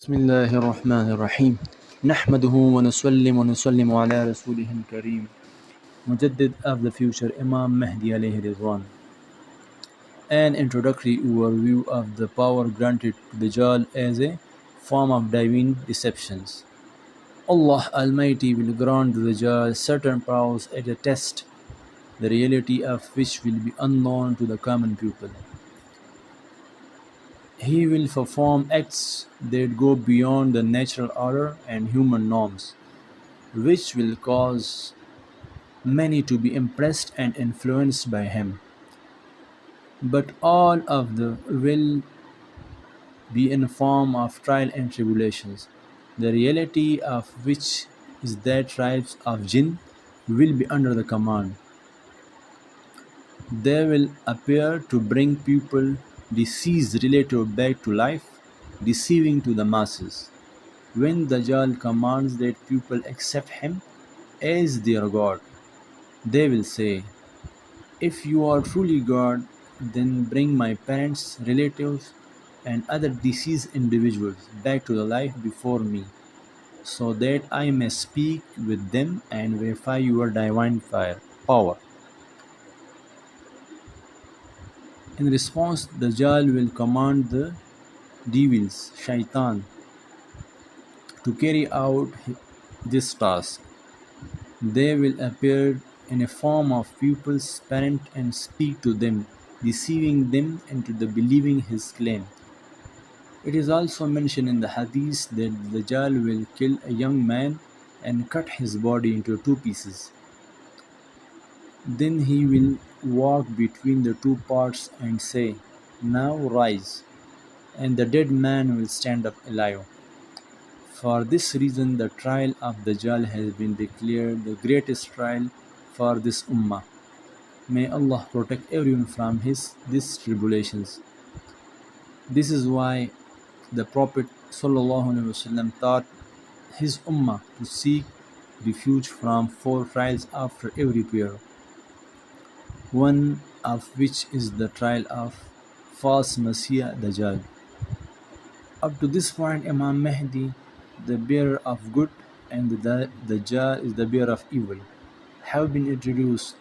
بسم الله الرحمن الرحيم نحمده ونسلم على رسوله الكريم MUJADDID of the future Imam MAHDI alayhi ridwan. An introductory overview of the power granted to Dajjal as a form of divine deceptions. Allah Almighty will grant to Dajjal certain powers at a test, the reality of which will be unknown to the common people. He will perform acts that go beyond the natural order and human norms, which will cause many to be impressed and influenced by him. But all of the will be in form of trial and tribulations, the reality of which is that tribes of jinn will be under the command. They will appear to bring people deceased relative back to life, deceiving to the masses. When Dajjal commands that people accept him as their God, they will say, "If you are truly God, then bring my parents, relatives, and other deceased individuals back to the life before me, so that I may speak with them and verify your divine power." In response, Dajjal will command the devils, shaitan, to carry out this task. They will appear in a form of people's parent and speak to them, deceiving them into believing his claim. It is also mentioned in the hadith that Dajjal will kill a young man and cut his body into two pieces. Then he will walk between the two parts and say, "Now rise," and the dead man will stand up alive. For this reason, the trial of Dajjal has been declared the greatest trial for this ummah. May Allah protect everyone from these tribulations. This is why the Prophet ﷺ taught his ummah to seek refuge from 4 trials after every prayer, one of which is the trial of false Messiah Dajjal. Up to this point, Imam Mahdi, the bearer of good, and the Dajjal is the bearer of evil, have been introduced.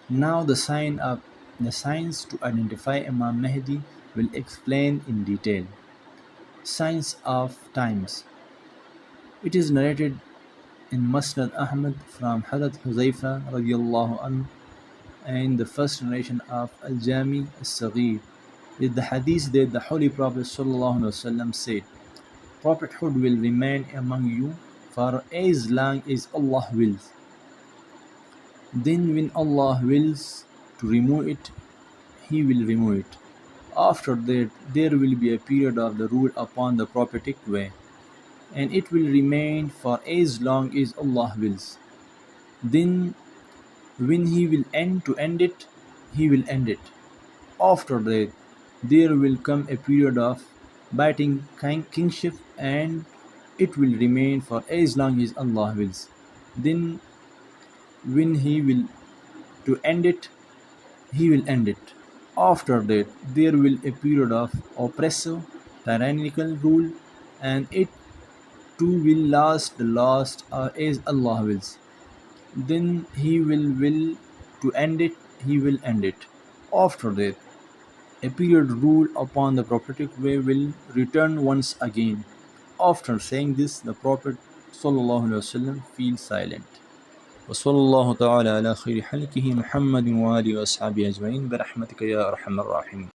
Now the signs to identify Imam Mahdi will explain in detail. Signs of times. It is narrated in Musnad Ahmad from Hazrat Huzaifa radiallahu anhu and the first narration of Al-Jami al-Saghir is the hadith that the Holy Prophet sallallahu alaihi wasallam said, "Prophethood will remain among you for as long as Allah wills. Then when Allah wills to remove it, He will remove it. After that, there will be a period of the rule upon the prophetic way, and it will remain for as long as Allah wills. Then when He will end it, He will end it. After that, there will come a period of biting kingship, and it will remain for as long as Allah wills. Then when He will to end it, He will end it. After that, there will a period of oppressive, tyrannical rule, and it too will last as Allah wills. Then He will to end it, He will end it. After that, a period rule upon the prophetic way will return once again." After saying this, the Prophet ﷺ feels silent. وصلى الله تعالى على خير خلقه محمد وآله وأصحابه أجمعين برحمتك يا أرحم الراحمين.